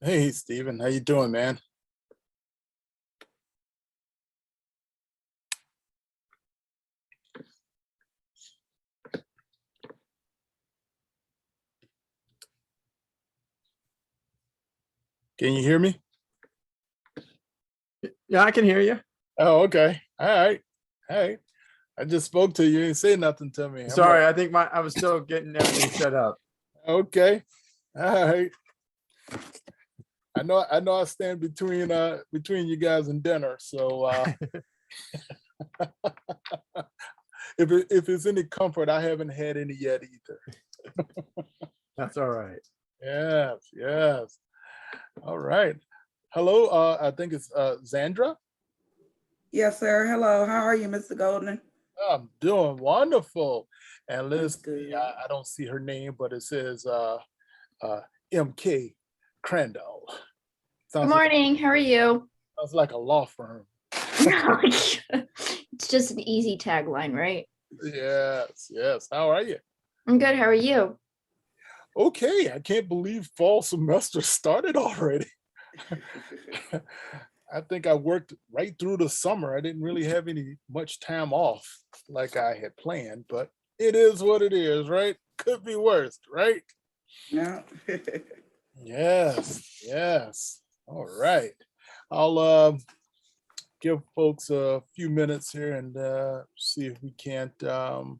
Hey, Steven, how you doing, man? Can you hear me? Yeah, I can hear you. Oh, okay. All right. All right. I just spoke to you. You didn't say nothing to me. Sorry, I think I was still getting everything set up. Okay. All right. I know I stand between you guys and dinner. So if it's any comfort, I haven't had any yet either. That's all right. Yes, yes. All right. Hello, I think it's Zandra. Yes, sir. Hello. How are you, Mr. Golden? I'm doing wonderful. And That's let's good. see, I don't see her name, but it says MK Crandall. Good Sounds morning. How are you? sounds like a law firm. It's just an easy tagline, right? Yes, yes. How are you? I'm good. How are you? Okay, I can't believe fall semester started already. I think I worked right through the summer. I didn't really have much time off like I had planned, but it is what it is, right? Could be worse, right? Yeah. Yes, yes. All right. I'll give folks a few minutes here and see if we can't go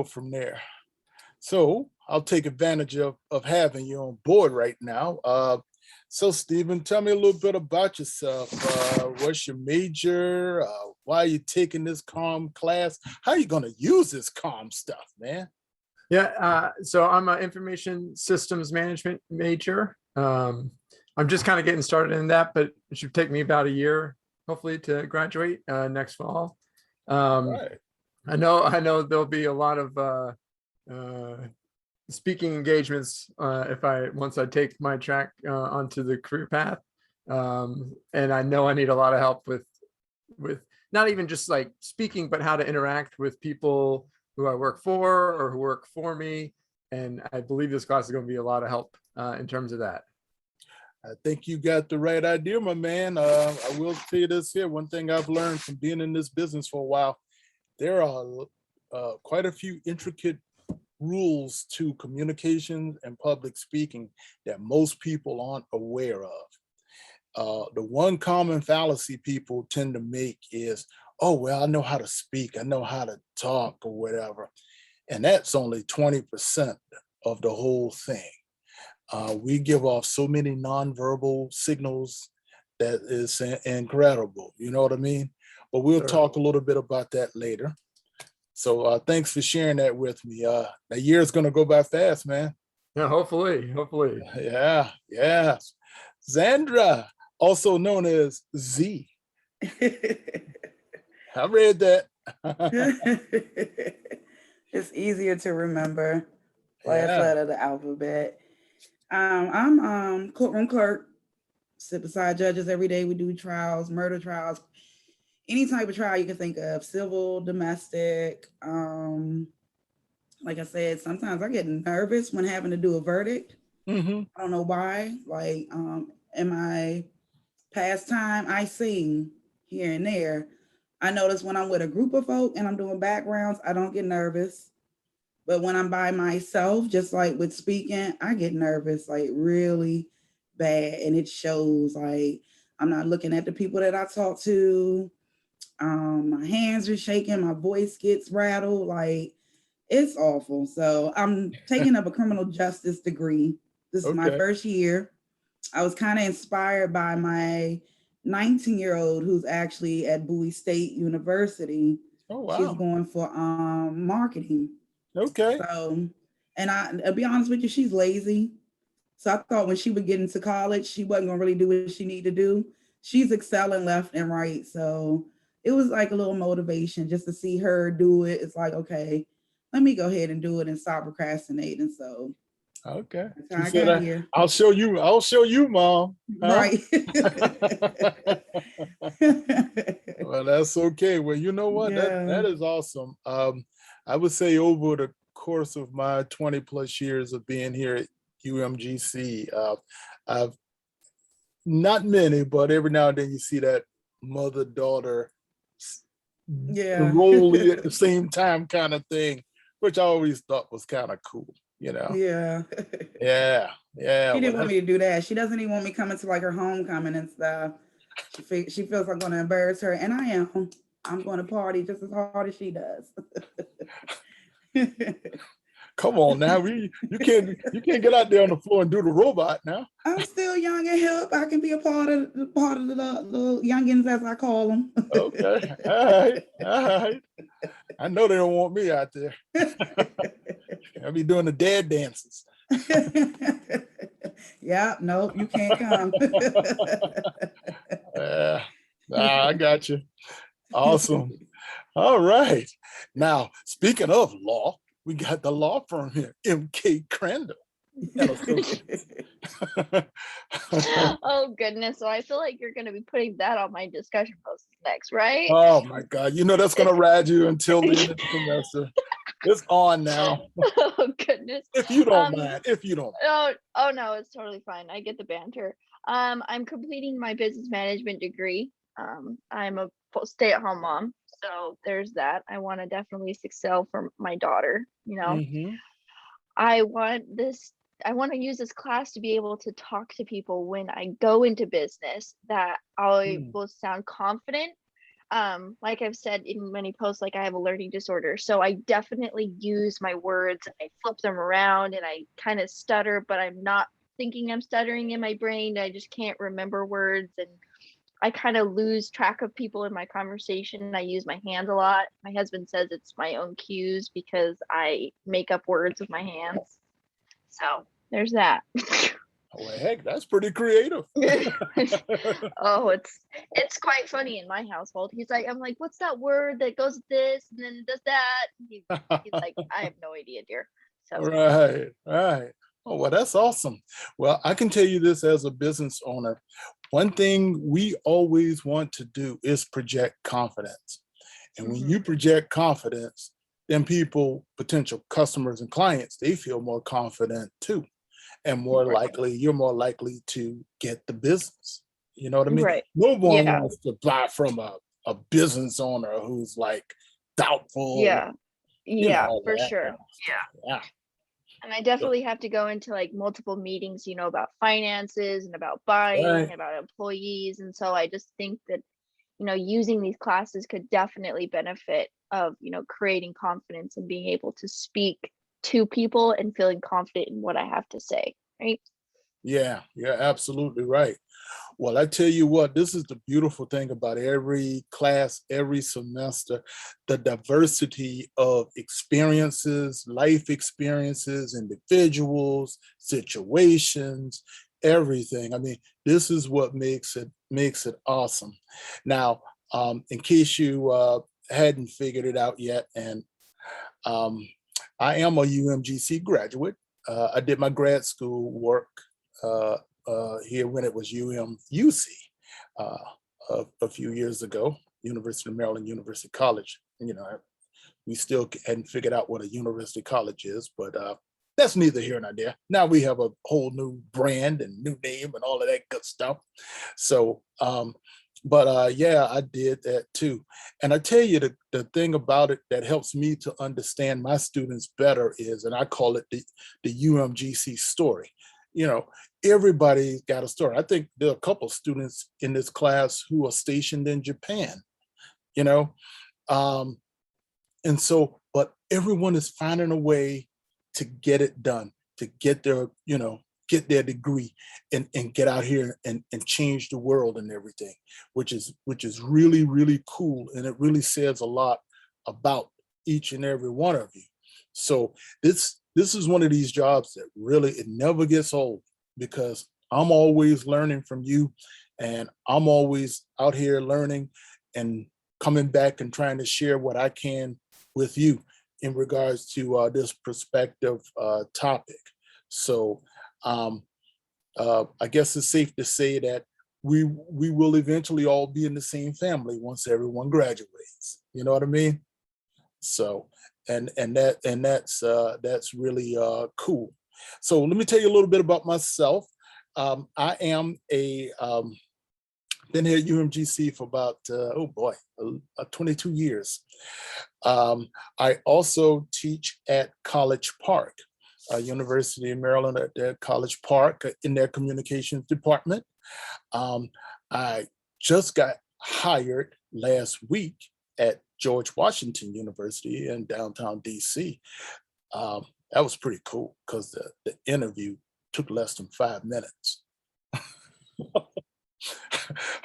from there. So I'll take advantage of having you on board right now. So Stephen, tell me a little bit about yourself. What's your major? Why are you taking this comm class? How are you going to use this comm stuff, man? Yeah, so I'm an information systems management major. I'm just kind of getting started in that, but it should take me about a year, hopefully, to graduate next fall. Right. I know there'll be a lot of speaking engagements once I take my track onto the career path, and I know I need a lot of help with not even just like speaking, but how to interact with people who I work for or who work for me. And I believe this class is going to be a lot of help in terms of that. I think you got the right idea, my man. I will tell you this here. One thing I've learned from being in this business for a while, there are quite a few intricate rules to communication and public speaking that most people aren't aware of. The one common fallacy people tend to make is, oh, well, I know how to speak, I know how to talk or whatever. And that's only 20% of the whole thing. We give off so many nonverbal signals that is incredible. You know what I mean? But we'll Sure. talk a little bit about that later. So thanks for sharing that with me. The year's gonna go by fast, man. Yeah, hopefully. Yeah, yeah. Zandra, also known as Z. I read that. It's easier to remember. Last Yeah. letter of the alphabet. I'm courtroom clerk. Sit beside judges every day. We do trials, murder trials, any type of trial you can think of, civil, domestic. Like I said, sometimes I get nervous when having to do a verdict. Mm-hmm. I don't know why. Like in my pastime, I sing here and there. I notice when I'm with a group of folk and I'm doing backgrounds, I don't get nervous. But when I'm by myself, just like with speaking, I get nervous, like really bad. And it shows, like I'm not looking at the people that I talk to. My hands are shaking, my voice gets rattled, like it's awful. So I'm taking up a criminal justice degree. This is my Okay. first year. I was kind of inspired by my 19-year-old who's actually at Bowie State University. Oh, She's wow. going for marketing. Okay. So, and I'll be honest with you, she's lazy. So I thought when she would get into college, she wasn't gonna really do what she needed to do. She's excelling left and right. So it was like a little motivation just to see her do it. It's like, okay, let me go ahead and do it and stop procrastinating. So Okay. that's She how I said, got here. I'll show you, Mom. Huh? Right. Well, that's okay. Well, you know what? That Yeah. is awesome. I would say over the course of my 20 plus years of being here at UMGC, I've not many, but every now and then you see that mother-daughter Yeah. enrollee at the same time kind of thing, which I always thought was kind of cool, you know? Yeah. Yeah, yeah. She Well, didn't want me to do that. She doesn't even want me coming to like her homecoming and stuff. She feels I'm going to embarrass her, and I am. I'm going to party just as hard as she does. come on now, you can't get out there on the floor and do the robot now. I'm still young and hip. I can be a part of the youngins, as I call them. Okay, all right. I know they don't want me out there. I'll be doing the dad dances. Yeah, no, you can't come. I got you. Awesome. All right. Now, speaking of law, we got the law firm here, MK Crandall and Associates. Oh goodness. So I feel like you're going to be putting that on my discussion post next, right? Oh my God. You know that's going to ride you until the end of the semester. It's on now. Oh goodness. If you don't mind, if you don't mind. Oh no, it's totally fine. I get the banter. I'm completing my business management degree. I'm a stay-at-home mom, so there's that. I want to definitely excel for my daughter, you know. Mhm. I want to use this class to be able to talk to people when I go into business, that I will sound confident. Like I've said in many posts, like I have a learning disorder, so I definitely use my words, I flip them around, and I kind of stutter, but I'm not thinking I'm stuttering in my brain. I just can't remember words, and I kind of lose track of people in my conversation. I use my hands a lot. My husband says it's my own cues because I make up words with my hands. So there's that. Well, heck, that's pretty creative. Oh, it's quite funny in my household. I'm like, what's that word that goes with this and then does that? He's like, I have no idea, dear. So Right. Oh, well, that's awesome. Well, I can tell you this as a business owner. One thing we always want to do is project confidence. And when you project confidence, then people, potential customers and clients, they feel more confident too. And you're more likely to get the business. You know what I mean? right. No one Yeah. wants to buy from a business owner who's like doubtful. Yeah. Yeah, all for that sure. kind of stuff. Yeah. And I definitely have to go into like multiple meetings, about finances and about buying, Right. about employees. And so I just think that, using these classes could definitely benefit of, creating confidence and being able to speak to people and feeling confident in what I have to say. Right. Yeah, you're absolutely right. Well, I tell you what, this is the beautiful thing about every class, every semester, the diversity of experiences, life experiences, individuals, situations, everything. I mean, this is what makes it awesome. Now, in case you hadn't figured it out yet, and I am a UMGC graduate. I did my grad school work here when it was UMUC a few years ago, University of Maryland, University College. We still hadn't figured out what a university college is, but that's neither here nor there. Now we have a whole new brand and new name and all of that good stuff. So, yeah, I did that too. And I tell you, the thing about it that helps me to understand my students better is, and I call it the UMGC story. Everybody's got a story. I think there are a couple students in this class who are stationed in Japan, and so, but everyone is finding a way to get it done, to get their degree and get out here and change the world and everything, which is really, really cool. And it really says a lot about each and every one of you. So this is one of these jobs that really, it never gets old, because I'm always learning from you, and I'm always out here learning and coming back and trying to share what I can with you in regards to this perspective topic. So I guess it's safe to say that we will eventually all be in the same family once everyone graduates. You know what I mean? So, That's really cool. So let me tell you a little bit about myself. I am been here at UMGC for about 22 years. I also teach at College Park, University of Maryland at their College Park in their communications department. I just got hired last week at George Washington University in downtown DC. That was pretty cool because the interview took less than 5 minutes.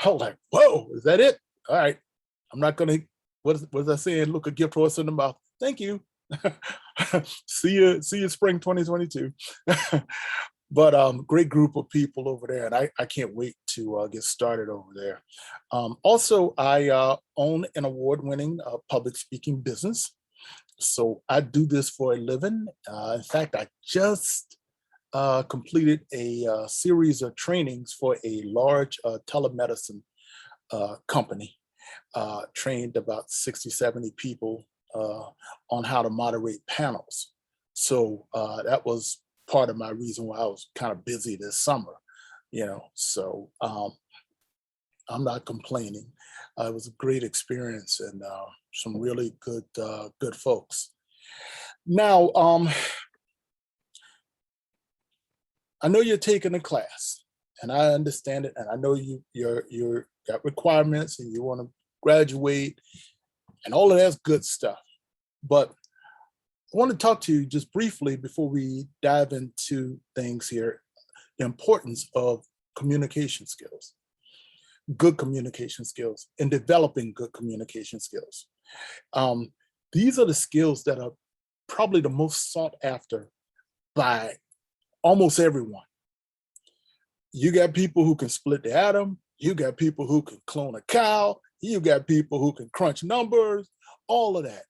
I was like, whoa, is that it? All right. I'm not gonna, what was I saying? Look a gift horse in the mouth. Thank you. See you spring 2022. But great group of people over there, and I can't wait to get started over there. Also, I own an award-winning public speaking business. So I do this for a living. In fact, I just completed a series of trainings for a large telemedicine company, trained about 60, 70 people on how to moderate panels. So that was part of my reason why I was kind of busy this summer, so I'm not complaining. It was a great experience and some really good folks. Now, I know you're taking a class, and I understand it, and I know you're got requirements and you want to graduate, and all of that's good stuff. But I want to talk to you just briefly before we dive into things here, the importance of communication skills, good communication skills, and developing good communication skills. These are the skills that are probably the most sought after by almost everyone. You got people who can split the atom, you got people who can clone a cow, you got people who can crunch numbers, all of that.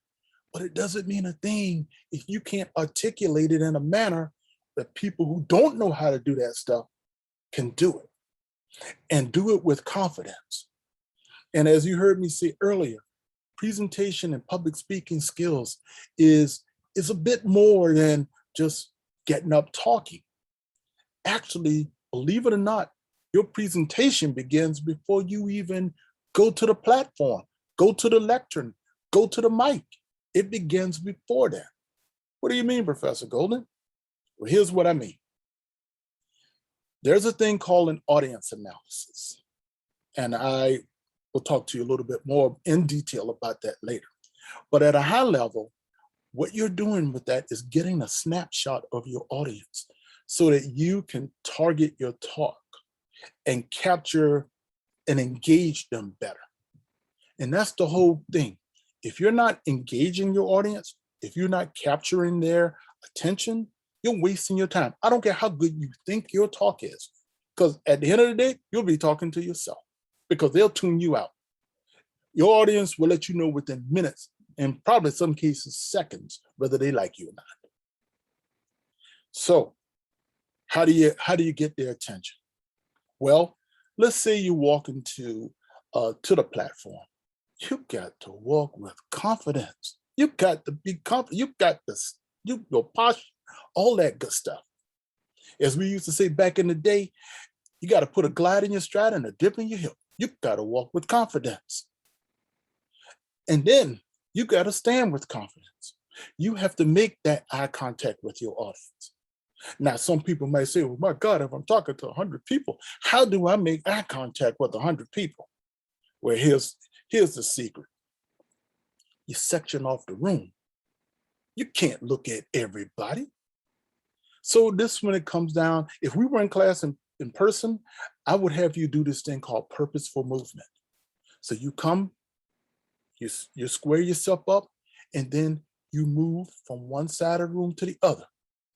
But it doesn't mean a thing if you can't articulate it in a manner that people who don't know how to do that stuff can do it, and do it with confidence. And as you heard me say earlier, presentation and public speaking skills is a bit more than just getting up talking. Actually, believe it or not, your presentation begins before you even go to the platform, go to the lectern, go to the mic. It begins before that. What do you mean, Professor Golden? Well, here's what I mean. There's a thing called an audience analysis, and I will talk to you a little bit more in detail about that later. But at a high level, what you're doing with that is getting a snapshot of your audience so that you can target your talk and capture and engage them better. And that's the whole thing. If you're not engaging your audience, if you're not capturing their attention, you're wasting your time. I don't care how good you think your talk is, because at the end of the day, you'll be talking to yourself because they'll tune you out. Your audience will let you know within minutes, and probably in some cases seconds, whether they like you or not. So how do you get their attention? Well, let's say you walk into to the platform. You got to walk with confidence. You got to be confident. You got this, your posture, all that good stuff. As we used to say back in the day, you got to put a glide in your stride and a dip in your hip. You got to walk with confidence. And then you got to stand with confidence. You have to make that eye contact with your audience. Now, some people might say, well, my God, if I'm talking to 100 people, how do I make eye contact with 100 people? Well, here's the secret. You section off the room. You can't look at everybody. So this, when it comes down, if we were in class in person, I would have you do this thing called purposeful movement. So you come, you square yourself up, and then you move from one side of the room to the other.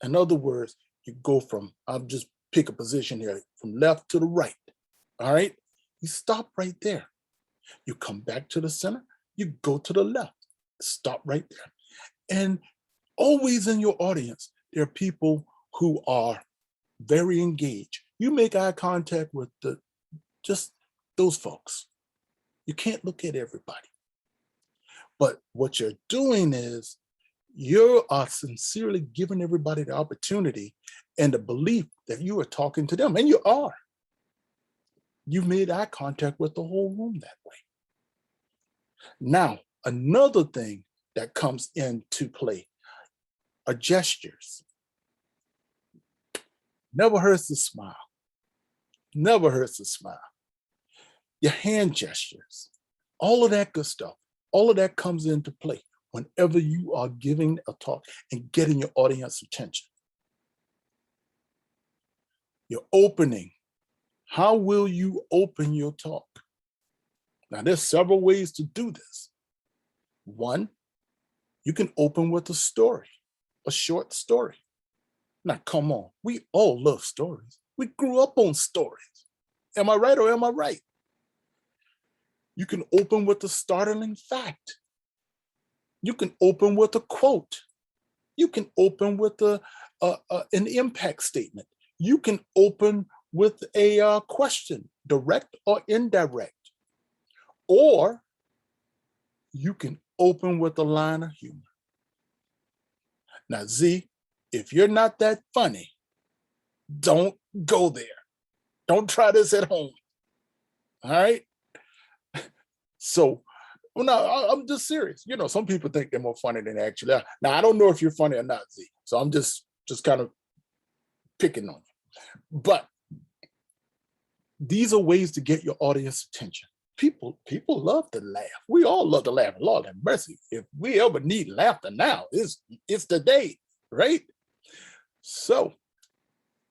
In other words, you go from, I'll just pick a position here, from left to the right, all right? You stop right there. You come back to the center, you go to the left, stop right there. And always in your audience, there are people who are very engaged. You make eye contact with just those folks. You can't look at everybody. But what you're doing is You are sincerely giving everybody the opportunity and the belief that you are talking to them, and you are. You've made eye contact with the whole room that way. Now, another thing that comes into play are gestures. Never hurts to smile. Never hurts to smile. Your hand gestures, all of that good stuff, all of that comes into play whenever you are giving a talk and getting your audience attention. Your opening. How will you open your talk? Now, there's several ways to do this. One, you can open with a story, a short story. Now, come on, we all love stories. We grew up on stories. Am I right or am I right? You can open with a startling fact. You can open with a quote. You can open with an impact statement. You can open with a question, direct or indirect. Or you can open with a line of humor. Now, Z, if you're not that funny, don't go there. Don't try this at home. All right? So, well, no, I'm just serious. You know, some people think they're more funny than they actually are. Now, I don't know if you're funny or not, Z. So I'm just kind of picking on you. But these are ways to get your audience attention. People love to laugh. We all love to laugh. Lord have mercy. If we ever need laughter now, it's the day, right? So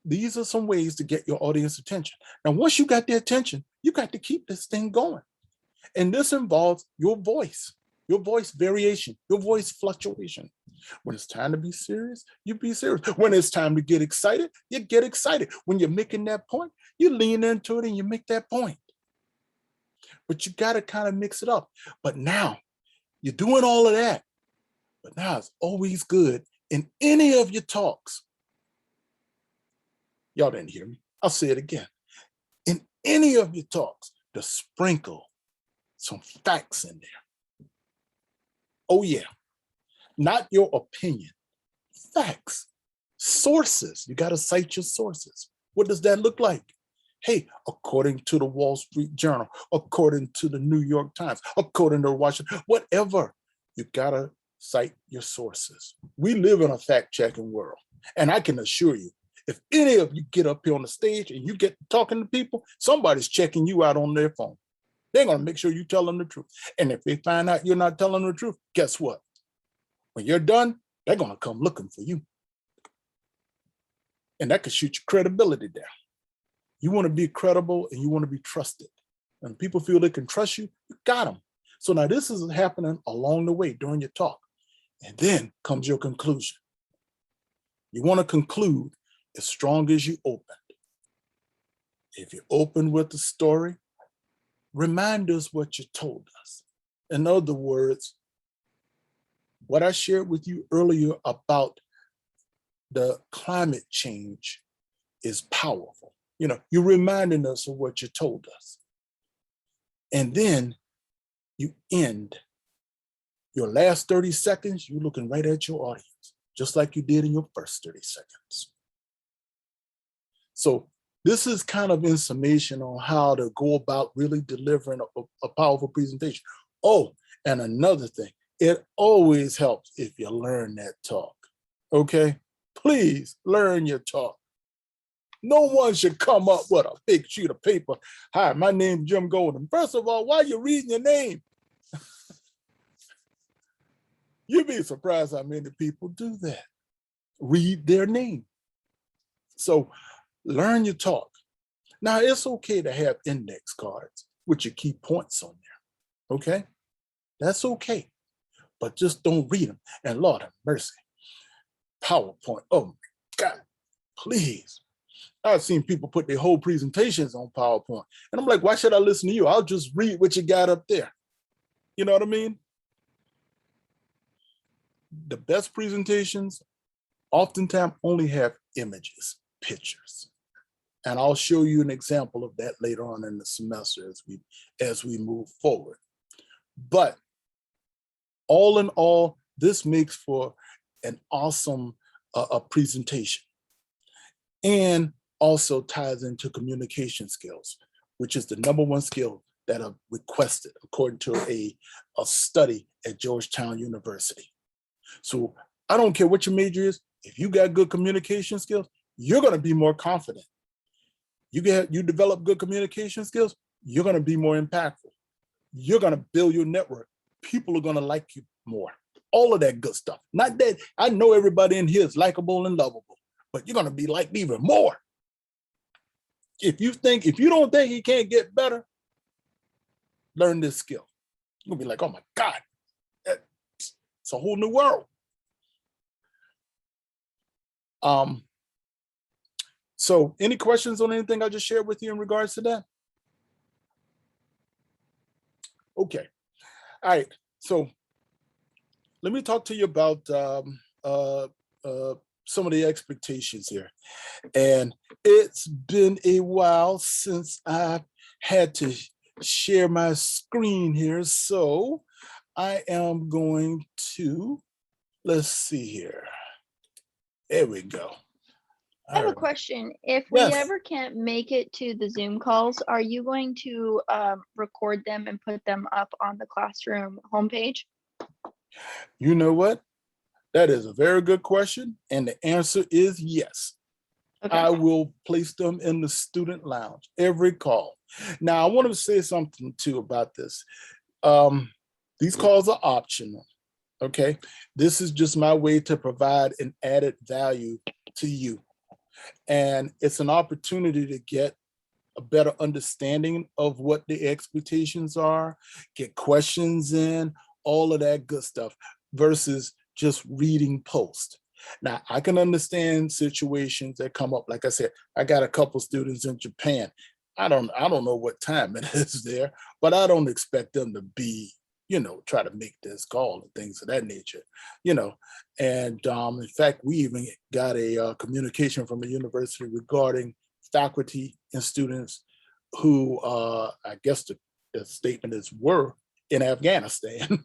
these are some ways to get your audience attention. Now, once you got their attention, you got to keep this thing going. And this involves your voice variation, your voice fluctuation. When it's time to be serious, you be serious. When it's time to get excited, you get excited. When you're making that point, you lean into it and you make that point. But you got to kind of mix it up. But now you're doing all of that. But now it's always good in any of your talks. Y'all didn't hear me. I'll say it again. In any of your talks, to sprinkle some facts in there. Oh yeah, not your opinion, facts, sources. You got to cite your sources. What does that look like? Hey, according to the Wall Street Journal, according to the New York Times, according to Washington, whatever, you got to cite your sources. We live in a fact-checking world. And I can assure you, if any of you get up here on the stage and you get talking to people, somebody's checking you out on their phone. They're going to make sure you tell them the truth. And if they find out you're not telling them the truth, guess what? When you're done, they're going to come looking for you. And that could shoot your credibility down. You want to be credible and you want to be trusted. When people feel they can trust you, you got them. So now this is happening along the way during your talk. And then comes your conclusion. You want to conclude as strong as you opened. If you open with the story, remind us what you told us. In other words, what I shared with you earlier about the climate change is powerful. You know, you're reminding us of what you told us. And then you end your last 30 seconds, you're looking right at your audience, just like you did in your first 30 seconds. So this is kind of information on how to go about really delivering a powerful presentation. Oh, and another thing, it always helps if you learn that talk, okay? Please learn your talk. No one should come up with a big sheet of paper. Hi, my name's Jim Golden. First of all, why are you reading your name? You'd be surprised how many people do that. Read their name. So learn your talk. Now, it's okay to have index cards with your key points on there, okay? That's okay, but just don't read them. And Lord have mercy, PowerPoint, oh my God, please. I've seen people put their whole presentations on PowerPoint. And I'm like, why should I listen to you? I'll just read what you got up there. You know what I mean? The best presentations oftentimes only have images, pictures. And I'll show you an example of that later on in the semester as we move forward. But all in all, this makes for an awesome presentation, and also ties into communication skills, which is the #1 skill that are requested according to a study at Georgetown University. So I don't care what your major is, if you got good communication skills, you're gonna be more confident. You develop good communication skills, you're gonna be more impactful. You're gonna build your network. People are gonna like you more. All of that good stuff. Not that I know everybody in here is likable and lovable, but you're gonna be liked even more. If you don't think you can't get better, learn this skill. You're gonna be like, oh my God, it's a whole new world. So any questions on anything I just shared with you in regards to that? Okay, all right, so let me talk to you about some of the expectations here. And it's been a while since I've had to share my screen here, so I am going to, let's see here. There we go. I have All a right. question. If we Yes. ever can't make it to the Zoom calls, are you going to record them and put them up on the classroom homepage? You know what? That is a very good question. And the answer is yes. Okay. I will place them in the student lounge, every call. Now, I want to say something too about this. These calls are optional, okay? This is just my way to provide an added value to you. And it's an opportunity to get a better understanding of what the expectations are, get questions in, all of that good stuff, versus just reading posts. Now, I can understand situations that come up. Like I said, I got a couple students in Japan. I don't know what time it is there, but I don't expect them to be, try to make this call and things of that nature, And in fact, we even got a communication from a university regarding faculty and students who, I guess the statement is, were in Afghanistan.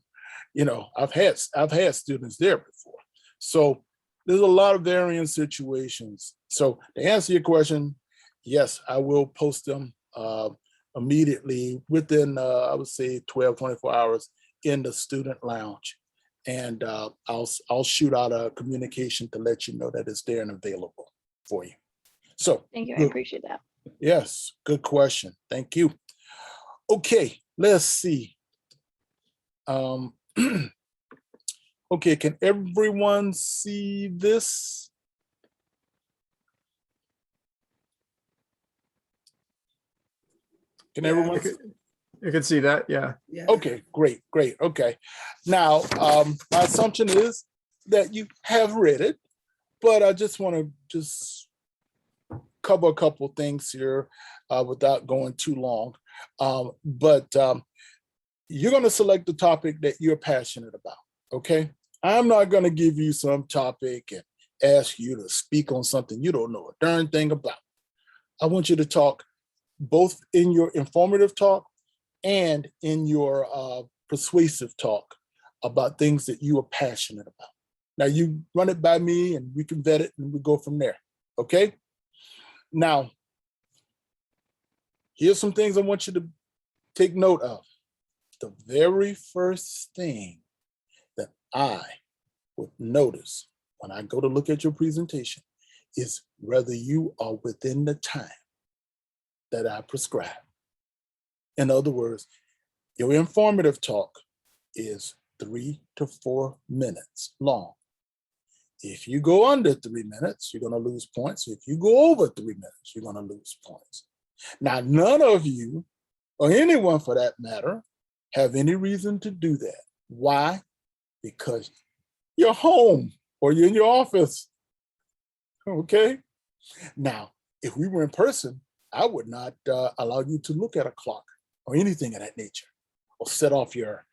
I've had students there before. So there's a lot of varying situations. So to answer your question, yes, I will post them immediately within, I would say 12, 24 hours in the student lounge. And I'll shoot out a communication to let you know that it's there and available for you. So Thank you. I good. appreciate that. Yes, good question. Thank you. Okay, let's see. Okay, can everyone see this? Can Yeah, everyone? You can see that, yeah. Yeah. Okay, great. Okay. Now, my assumption is that you have read it, but I just want to cover a couple things here without going too long. But you're going to select the topic that you're passionate about, okay? I'm not going to give you some topic and ask you to speak on something you don't know a darn thing about. I want you to talk both in your informative talk and in your persuasive talk about things that you are passionate about. Now you run it by me and we can vet it and we go from there, okay? Now, here's some things I want you to take note of. The very first thing that I would notice when I go to look at your presentation is whether you are within the time that I prescribe. In other words, your informative talk is 3 to 4 minutes long. If you go under 3 minutes, you're going to lose points. If you go over 3 minutes, you're going to lose points. Now, none of you, or anyone for that matter, have any reason to do that. Why? Because you're home or you're in your office. Okay? Now, if we were in person, I would not allow you to look at a clock or anything of that nature, or set off your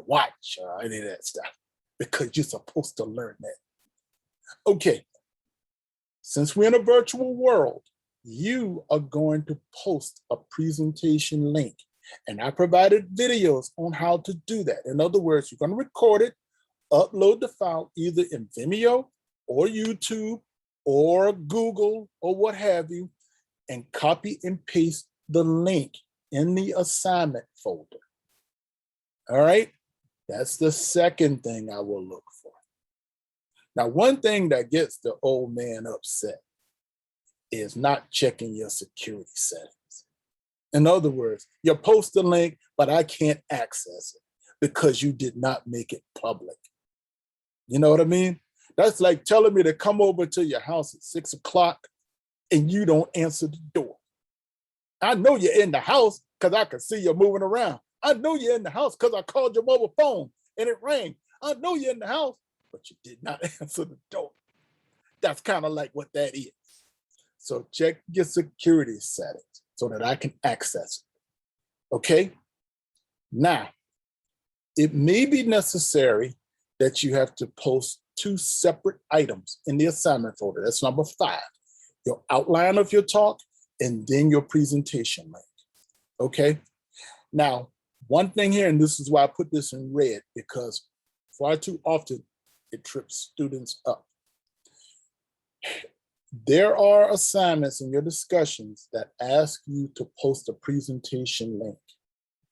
watch or any of that stuff, because you're supposed to learn that. Okay, since we're in a virtual world, you are going to post a presentation link. And I provided videos on how to do that. In other words, you're going to record it upload the file either in Vimeo or YouTube or Google or what have you, and copy and paste the link in the assignment folder. All right, that's the second thing I will look for. Now, one thing that gets the old man upset is not checking your security settings. In other words, you post the link, but I can't access it because you did not make it public. You know what I mean? That's like telling me to come over to your house at 6 o'clock and you don't answer the door. I know you're in the house because I can see you moving around. I know you're in the house because I called your mobile phone and it rang. I know you're in the house, but you did not answer the door. That's kind of like what that is. So check your security settings so that I can access it. Okay? Now, it may be necessary that you have to post 2 separate items in the assignment folder. That's number 5. Your outline of your talk and then your presentation link. Okay? Now, one thing here, and this is why I put this in red, because far too often it trips students up. There are assignments in your discussions that ask you to post a presentation link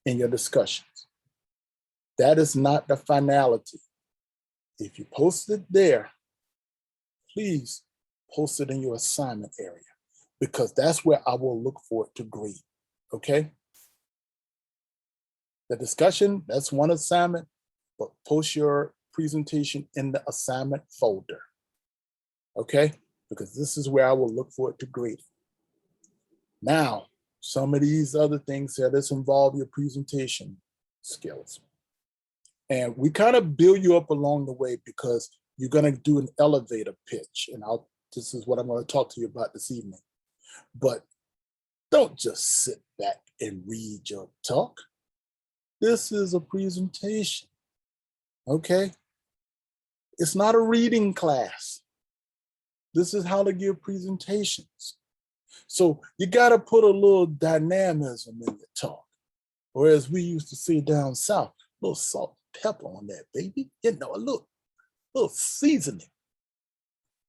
in your discussions. That is not the finality. If you post it there, please post it in your assignment area because that's where I will look for it to grade, okay? The discussion, that's one assignment, but post your presentation in the assignment folder, okay? Because this is where I will look for it to grade. Now, some of these other things here, this involve your presentation skills. And we kind of build you up along the way because you're gonna do an elevator pitch. And this is what I'm gonna talk to you about this evening. But don't just sit back and read your talk. This is a presentation, okay? It's not a reading class. This is how to give presentations. So you gotta put a little dynamism in your talk. Or as we used to say down south, a little salt and pepper on that, baby. You know, a little seasoning.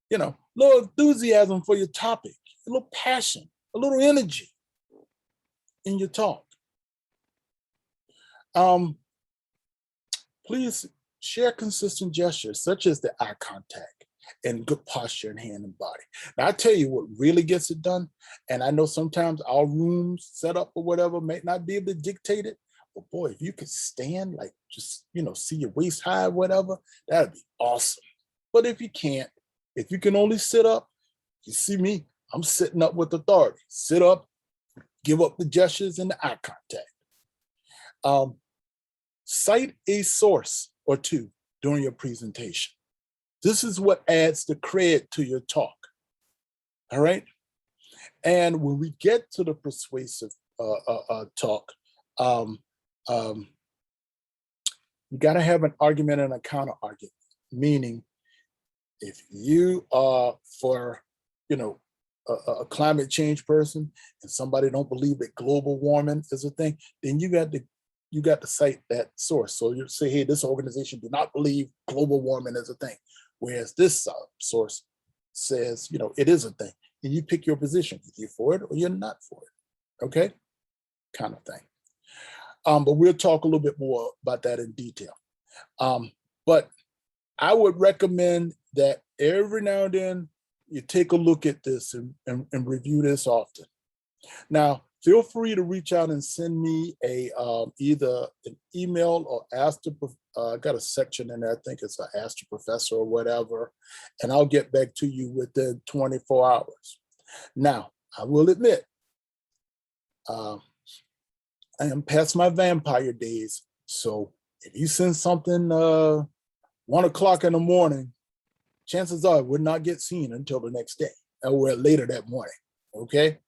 You know, a little enthusiasm for your topic, a little passion, a little energy in your talk. Please share consistent gestures such as the eye contact and good posture in hand and body. Now, I tell you what really gets it done, and I know sometimes our rooms set up or whatever may not be able to dictate it, but boy, if you could stand, like just, you know, see your waist high, whatever, that'd be awesome. But if you can't, if you can only sit up, you see me, I'm sitting up with authority. Sit up, give up the gestures and the eye contact. Cite a source or 2 during your presentation. This is what adds the credit to your talk, all right? And when we get to the persuasive talk, you gotta have an argument and a counter argument, meaning if you are for, you know, a climate change person and somebody don't believe that global warming is a thing, then you got to cite that source. So you say, hey, this organization do not believe global warming is a thing. Whereas this source says, you know, it is a thing. And you pick your position, if you're for it or you're not for it, okay? Kind of thing. But we'll talk a little bit more about that in detail. But I would recommend that every now and then you take a look at this and review this often. Now, feel free to reach out and send me a either an email or ask the, I got a section in there, I think it's ask the professor or whatever, and I'll get back to you within 24 hours. Now, I will admit, I am past my vampire days, so if you send something 1 o'clock in the morning, chances are it would not get seen until the next day or later that morning, okay?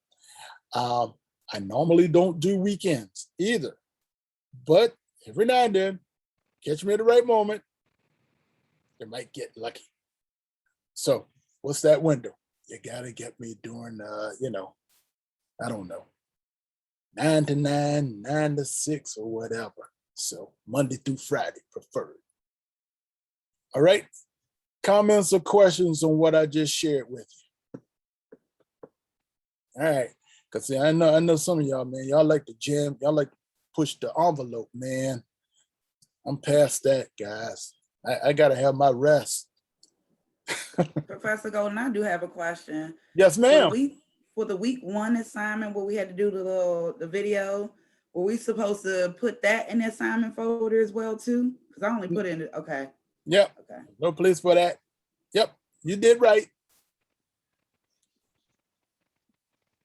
I normally don't do weekends either, but every now and then, catch me at the right moment, you might get lucky. So what's that window? You gotta get me during, you know, I don't know, 9 to 9, 9 to 6 or whatever. So Monday through Friday preferred. All right. Comments or questions on what I just shared with you? All right. Because see, I know some of y'all, man, y'all like to jam, y'all like to push the envelope, man. I'm past that, guys. I gotta have my rest. Professor Golden, I do have a question. Yes, ma'am. For the week 1 assignment where we had to do the video, were we supposed to put that in the assignment folder as well too? Because I only put it in it. Okay. Yep. Okay. No place for that. Yep. You did right.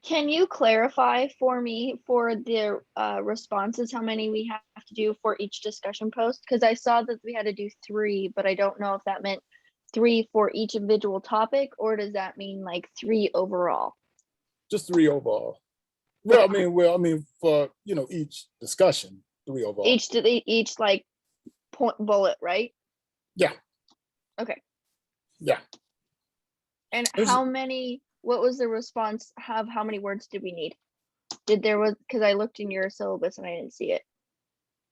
Can you clarify for me for the responses, how many we have to do for each discussion post? Because I saw that we had to do 3, but I don't know if that meant 3 for each individual topic, or does that mean like 3 overall? Just 3 overall. Well, I mean, for each discussion, 3 overall. Each like point bullet, right? Yeah. Okay. Yeah. And what was the response? How many words did we need? Because I looked in your syllabus and I didn't see it.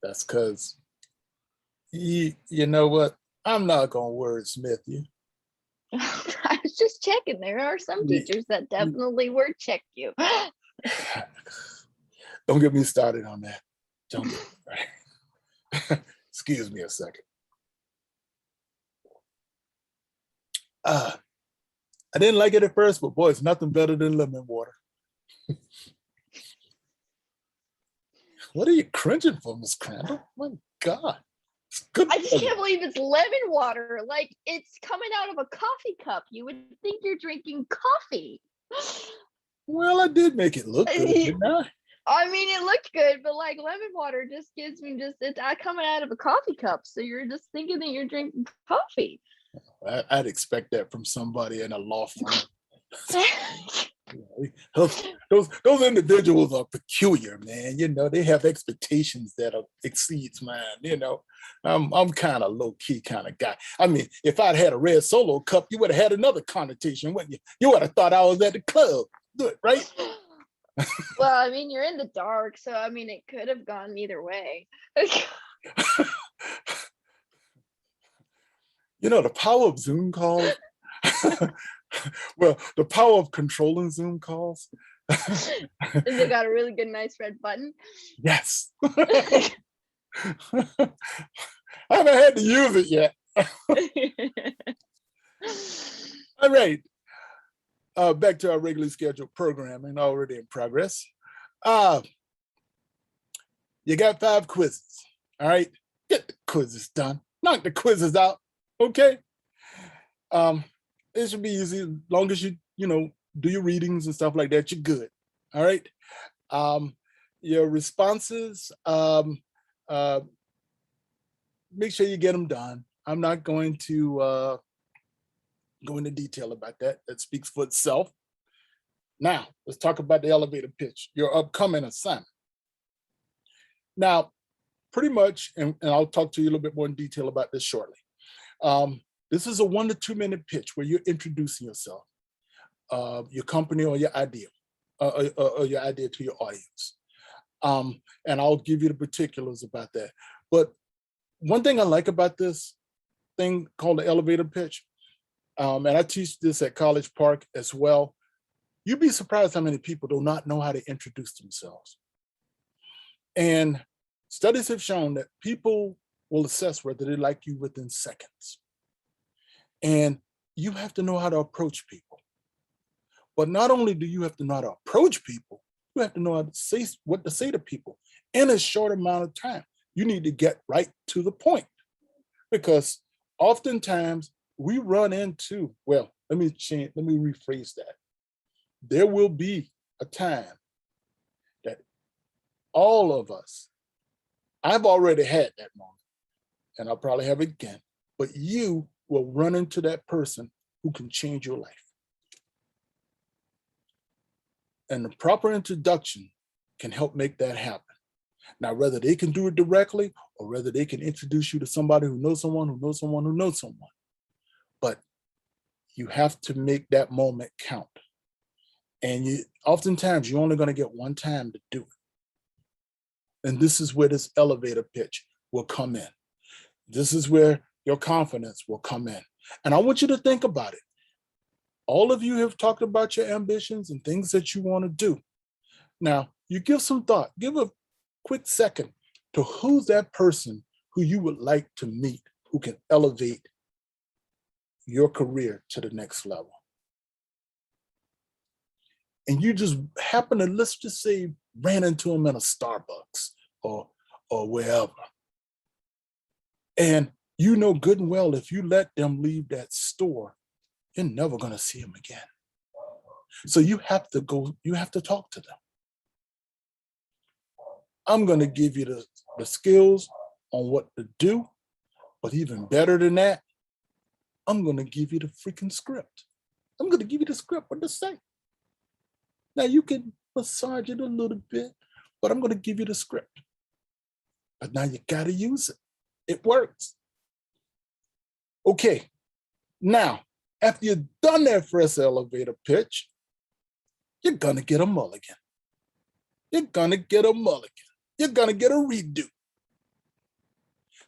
That's because you know what? I'm not gonna wordsmith you. I was just checking. There are some teachers that definitely word check you. Don't get me started on that. Don't get me started. Excuse me a second. I didn't like it at first, but boy, it's nothing better than lemon water. What are you cringing for, Miss Crandall? My God. It's good. I just can't believe it's lemon water. Like, it's coming out of a coffee cup. You would think you're drinking coffee. Well, I did make it look good, didn't I? I mean, it looked good, but like lemon water just gives me it's coming out of a coffee cup. So you're just thinking that you're drinking coffee. I'd expect that from somebody in a law firm. Those individuals are peculiar, man. They have expectations that exceeds mine. I'm kind of low key kind of guy. I mean, if I'd had a red Solo cup, you would have had another connotation, wouldn't you? You would have thought I was at the club, right? Well, I mean, you're in the dark, so I mean, it could have gone either way. The power of Zoom calls. Well, the power of controlling Zoom calls. They got a really good, nice red button. Yes. I haven't had to use it yet. All right. Back to our regularly scheduled programming, already in progress. You got 5 quizzes. All right. Get the quizzes done. Knock the quizzes out. Okay. It should be easy as long as you do your readings and stuff like that. You're good. All right. Your responses, make sure you get them done. I'm not going to go into detail about that. That speaks for itself. Now, let's talk about the elevator pitch, your upcoming assignment. Now, pretty much, and I'll talk to you a little bit more in detail about this shortly. This is a 1 to 2 minute pitch where you're introducing yourself, your company or your idea, or your idea to your audience. And I'll give you the particulars about that. But one thing I like about this thing called the elevator pitch, and I teach this at College Park as well, you'd be surprised how many people do not know how to introduce themselves. And studies have shown that people will assess whether they like you within seconds. And you have to know how to approach people. But not only do you have to know how to approach people, you have to know how to say what to say to people in a short amount of time. You need to get right to the point, because oftentimes we run into, well, let me rephrase that. There will be a time that all of us, I've already had that moment, and I'll probably have it again, but you will run into that person who can change your life. And the proper introduction can help make that happen. Now, whether they can do it directly or whether they can introduce you to somebody who knows someone who knows someone who knows someone, but you have to make that moment count. And oftentimes you're only going to get one time to do it. And this is where this elevator pitch will come in. This is where your confidence will come in. And I want you to think about it. All of you have talked about your ambitions and things that you want to do. Now, you give some thought, give a quick second to who's that person who you would like to meet, who can elevate your career to the next level. And you just happen to, let's just say, ran into him in a Starbucks or wherever. And you know good and well, if you let them leave that store, you're never going to see him again. So you have to go, you have to talk to them. I'm going to give you the skills on what to do, but even better than that, I'm going to give you the freaking script. I'm going to give you the script, what to say. Now you can massage it a little bit, but I'm going to give you the script. But now you got to use it. It works. Okay, now, after you've done that first elevator pitch, you're going to get a mulligan. You're going to get a mulligan. You're going to get a redo.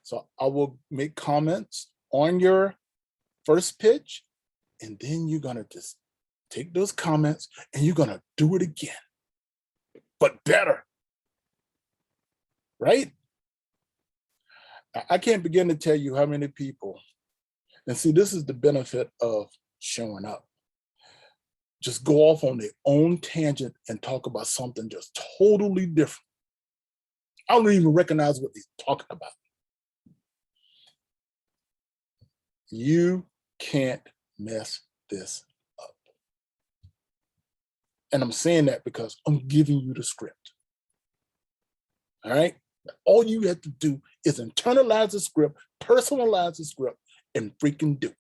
So I will make comments on your first pitch, and then you're going to just take those comments and you're going to do it again, but better, right? I can't begin to tell you how many people, and see, this is the benefit of showing up. Just go off on their own tangent and talk about something just totally different. I don't even recognize what they're talking about. You can't mess this up. And I'm saying that because I'm giving you the script. All right? All you have to do is internalize the script, personalize the script, and freaking do it.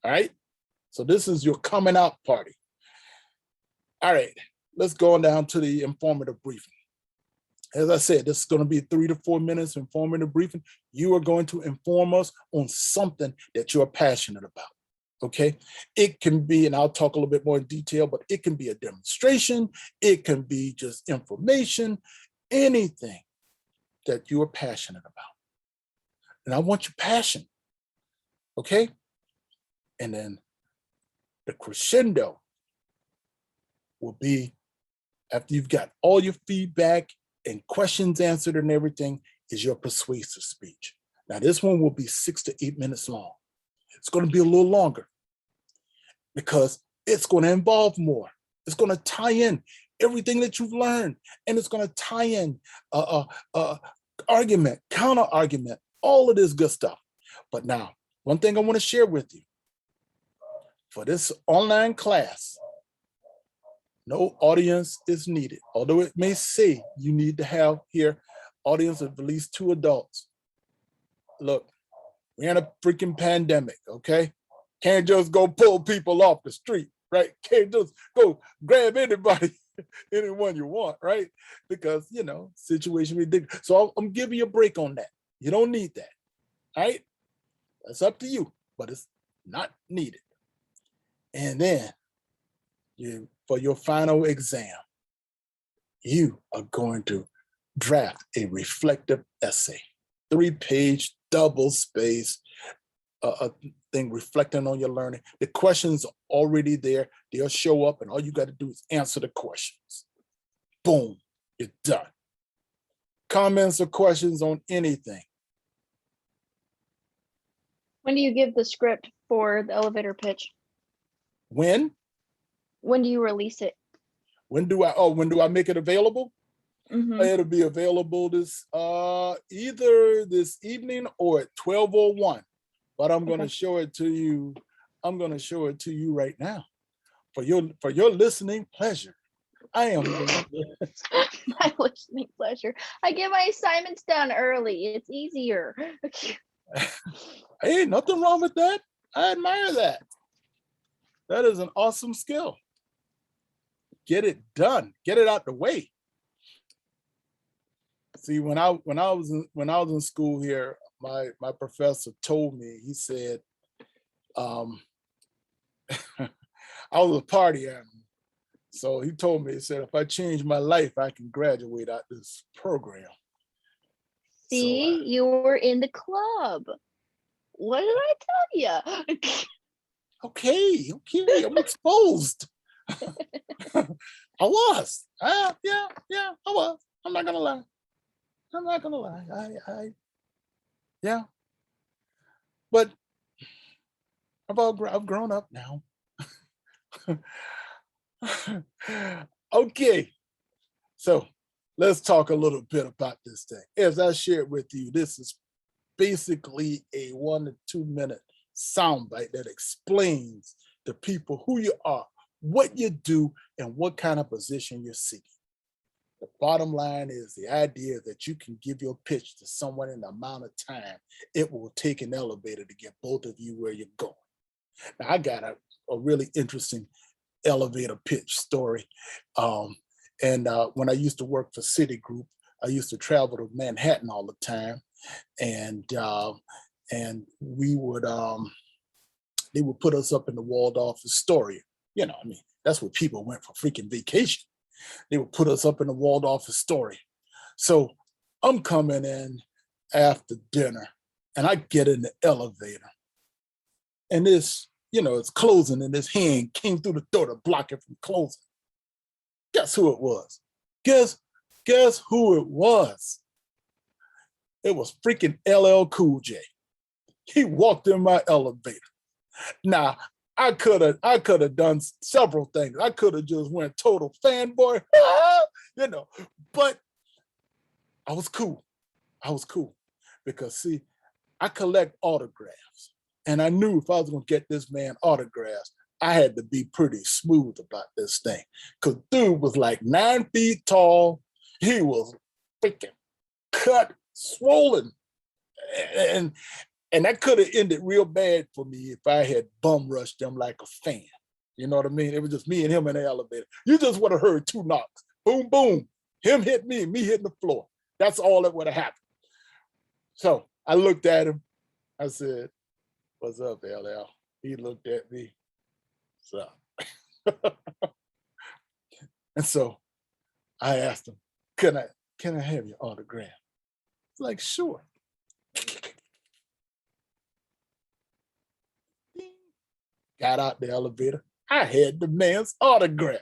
All right? So this is your coming out party. All right, let's go on down to the informative briefing. As I said, this is going to be 3 to 4 minutes informative briefing. You are going to inform us on something that you're passionate about, okay? It can be, and I'll talk a little bit more in detail, but it can be a demonstration. It can be just information, anything that you are passionate about. And I want your passion, okay? And then the crescendo will be after you've got all your feedback and questions answered and everything, is your persuasive speech. Now this one will be 6 to 8 minutes long. It's going to be a little longer because it's going to involve more. It's going to tie in everything that you've learned, and it's going to tie in argument, counter argument, all of this good stuff. But now, one thing I want to share with you, for this online class, no audience is needed. Although it may say you need to have here audience of at least 2 adults. Look, we're in a freaking pandemic, okay? Can't just go pull people off the street, right? Can't just go grab anybody, anyone you want, right? Because, you know, situation ridiculous. So I'm giving you a break on that. You don't need that, all right? That's up to you, but it's not needed. And then for your final exam, you are going to draft a reflective essay, 3-page, double space, a thing reflecting on your learning. The questions are already there. They'll show up, and all you got to do is answer the questions. Boom, you're done. Comments or questions on anything? When do you give the script for the elevator pitch? When? When do you release it? When do I make it available? Mhm. It'll be available this either this evening or at 12:01. But I'm going to show it to you. I'm going to show it to you right now for your listening pleasure. I am My listening pleasure. I get my assignments done early. It's easier. Hey, nothing wrong with that. I admire that. That is an awesome skill. Get it done. Get it out the way. See, when I was in school here, my professor told me, he said, I was a party animal. So he told me, he said, if I change my life, I can graduate out this program. See, you were in the club. What did I tell you? Okay, I'm exposed. I was. Yeah, I was. I'm not gonna lie. Yeah. But I've grown up now. Okay, so let's talk a little bit about this thing. As I shared with you, this is basically a 1 to 2 minute soundbite that explains to people who you are, what you do, and what kind of position you're seeking. The bottom line is the idea that you can give your pitch to someone in the amount of time it will take an elevator to get both of you where you're going. Now, I got a really interesting elevator pitch story. When I used to work for Citigroup, I used to travel to Manhattan all the time, and we would they would put us up in the Waldorf Astoria. You know, I mean, that's where people went for freaking vacation. They would put us up in the Waldorf Astoria. So I'm coming in after dinner, and I get in the elevator, and this, it's closing, and this hand came through the door to block it from closing. Guess who it was? Guess who it was? It was freaking LL Cool J. He walked in my elevator. Now, I could have done several things. I could have just went total fanboy, but I was cool. Because see, I collect autographs, and I knew if I was gonna get this man autographs, I had to be pretty smooth about this thing. Cause dude was like 9 feet tall. He was freaking cut, swollen. And that could have ended real bad for me if I had bum rushed him like a fan. You know what I mean? It was just me and him in the elevator. You just would have heard 2 knocks. Boom, boom. Him hit me, me hitting the floor. That's all that would have happened. So I looked at him. I said, "What's up, LL?" He looked at me. So, and so I asked him, can I have your autograph? He's like, "Sure." Got out the elevator. I had the man's autograph.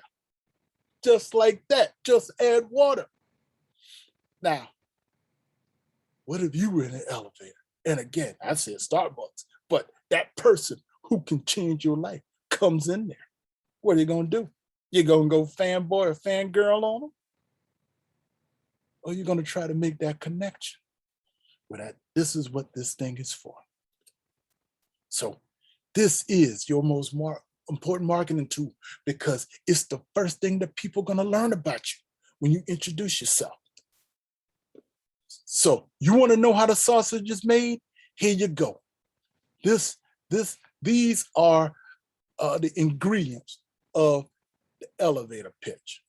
Just like that. Just add water. Now, what if you were in an elevator? And again, I said Starbucks, but that person who can change your life comes in there. What are you going to do? You're going to go fanboy or fangirl on them? Or you're going to try to make that connection? Well, this is what this thing is for. So this is your most important marketing tool, because it's the first thing that people are going to learn about you when you introduce yourself. So you want to know how the sausage is made? Here you go. These are the ingredients of the elevator pitch.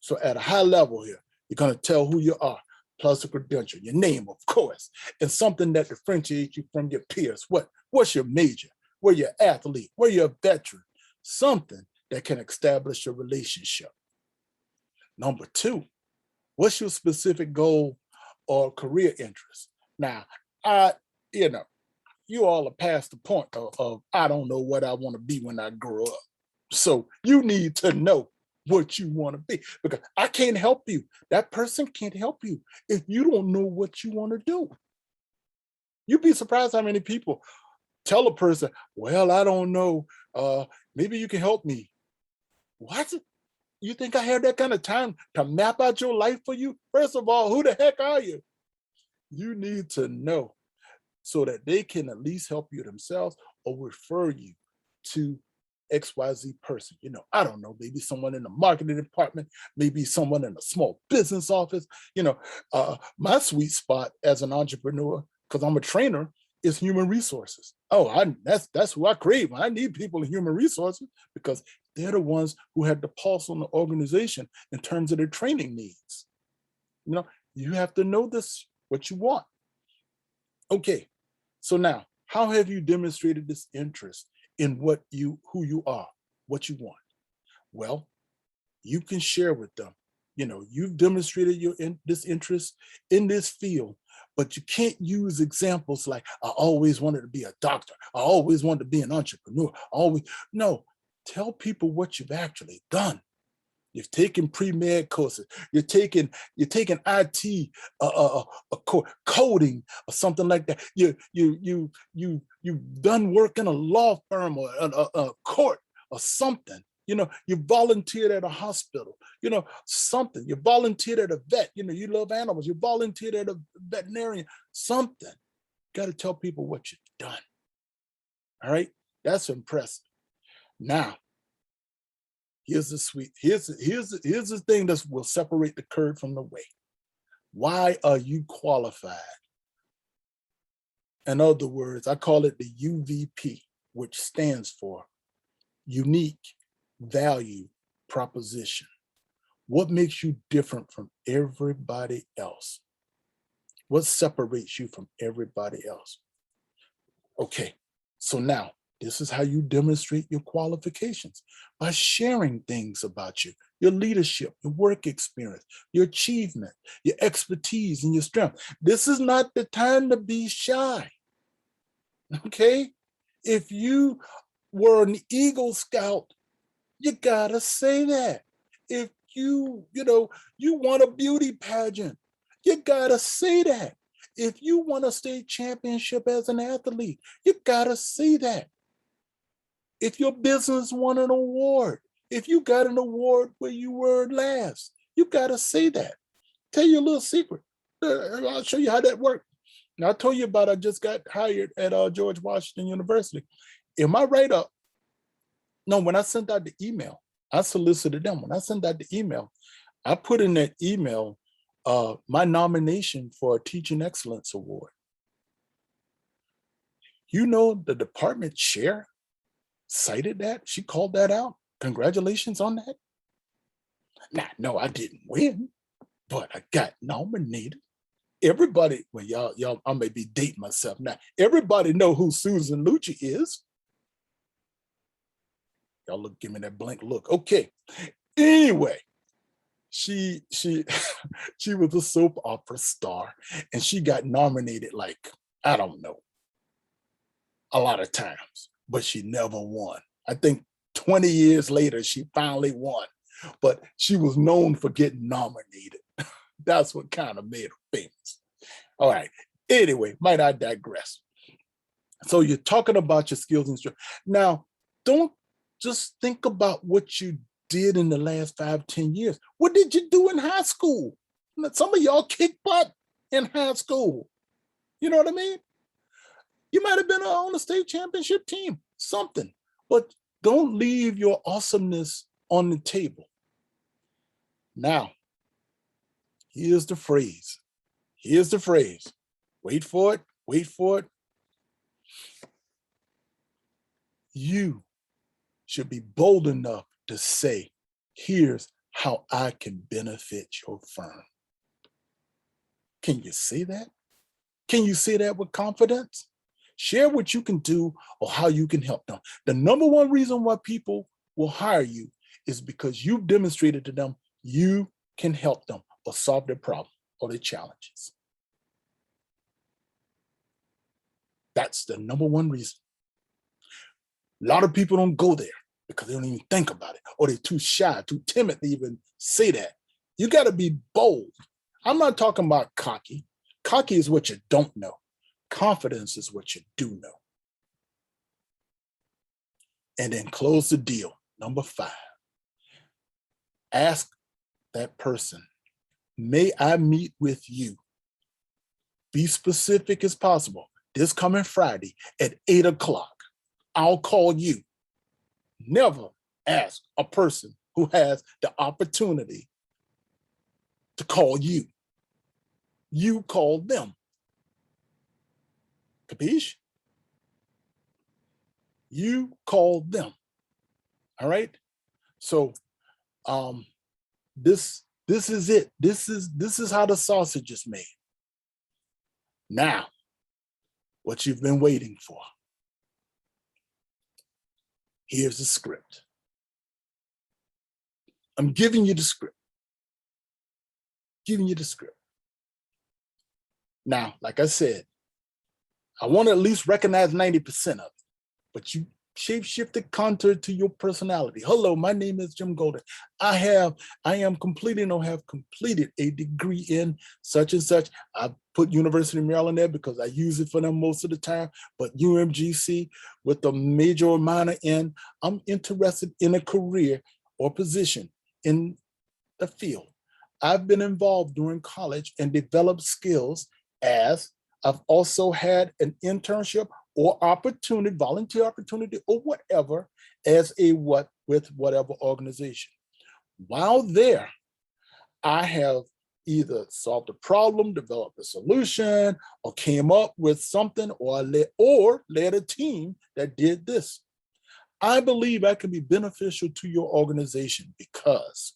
So at a high level here, you're going to tell who you are, plus a credential, your name, of course, and something that differentiates you from your peers. What's your major? Were you an athlete? Were you a veteran? Something that can establish a relationship. Number 2, what's your specific goal or career interest? Now, you all are past the point of I don't know what I want to be when I grow up. So you need to know what you want to be, because I can't help you. That person can't help you if you don't know what you want to do. You'd be surprised how many people tell a person, "Well, I don't know, maybe you can help me." What? You think I have that kind of time to map out your life for you? First of all, who the heck are you? You need to know so that they can at least help you themselves or refer you to XYZ person. I don't know, maybe someone in the marketing department, maybe someone in a small business office. My sweet spot as an entrepreneur, because I'm a trainer, is human resources. That's who I crave. I need people in human resources, because they're the ones who have the pulse on the organization in terms of their training needs. You have to know this, what you want. Okay, so now, how have you demonstrated this interest in who you are, what you want? Well, you can share with them. You've demonstrated this interest in this field but you can't use examples like, I always wanted to be a doctor. I always wanted to be an entrepreneur. No, tell people what you've actually done. You've taken pre-med courses. You're taking IT, coding or something like that. You've done work in a law firm or a court or something. You volunteered at a hospital. Something. You volunteered at a vet. You love animals. You volunteered at a veterinarian. Something. Got to tell people what you've done. All right, that's impressive. Now, here's the thing that will separate the curd from the wheat. Why are you qualified? In other words, I call it the UVP, which stands for Unique Value Proposition. What makes you different from everybody else? What separates you from everybody else? Okay, so now, this is how you demonstrate your qualifications, by sharing things about you, your leadership, your work experience, your achievement, your expertise, and your strength. This is not the time to be shy, okay? If you were an Eagle Scout, you gotta say that. If you won a beauty pageant, you gotta say that. If you won a state championship as an athlete, you gotta say that. If your business won an award, if you got an award where you were last, you got to say that. Tell you a little secret. I'll show you how that worked. Now, I told you about I just got hired at George Washington University. In my write-up, when I sent out the email, I solicited them. When I sent out the email, I put in that email my nomination for a Teaching Excellence Award. The department chair cited that. She called that out. Congratulations on that. Now, no, I didn't win, but I got nominated. Everybody, well, y'all, I may be dating myself now. Everybody know who Susan Lucci is. Y'all give me that blank look. Okay. Anyway, she was a soap opera star, and she got nominated like, I don't know, a lot of times, but she never won. I think 20 years later, she finally won, but she was known for getting nominated. That's what kind of made her famous. All right. Anyway, might I digress? So you're talking about your skills and strengths. Now, don't just think about what you did in the last 5-10 years. What did you do in high school? Some of y'all kick butt in high school. You know what I mean? You might have been on a state championship team, something, but don't leave your awesomeness on the table. Now, here's the phrase. Here's the phrase. Wait for it. Wait for it. You should be bold enough to say, here's how I can benefit your firm. Can you say that? Can you say that with confidence? Share what you can do or how you can help them. The number one reason why people will hire you is because you've demonstrated to them you can help them or solve their problem or their challenges. That's the number one reason. A lot of people don't go there because they don't even think about it, or they're too shy, too timid to even say that. You got to be bold. I'm not talking about cocky. Cocky is what you don't know. Confidence is what you do know. And then close the deal. Number 5, ask that person, may I meet with you? Be specific as possible. This coming Friday at 8 o'clock, I'll call you. Never ask a person who has the opportunity to call you. You call them. Capiche? You call them. All right. So this is it. This is how the sausage is made. Now, what you've been waiting for. Here's the script. I'm giving you the script. Giving you the script. Now, like I said, I want to at least recognize 90% of it, but you shape-shifted contour to your personality. Hello, my name is Jim Golden. I am completing or have completed a degree in such and such. I put University of Maryland there because I use it for them most of the time, but UMGC with a major or minor in, I'm interested in a career or position in the field. I've been involved during college and developed skills as I've also had an internship or opportunity, volunteer opportunity, or whatever, as a what with whatever organization. While there, I have either solved a problem, developed a solution, or came up with something, or led a team that did this. I believe I can be beneficial to your organization because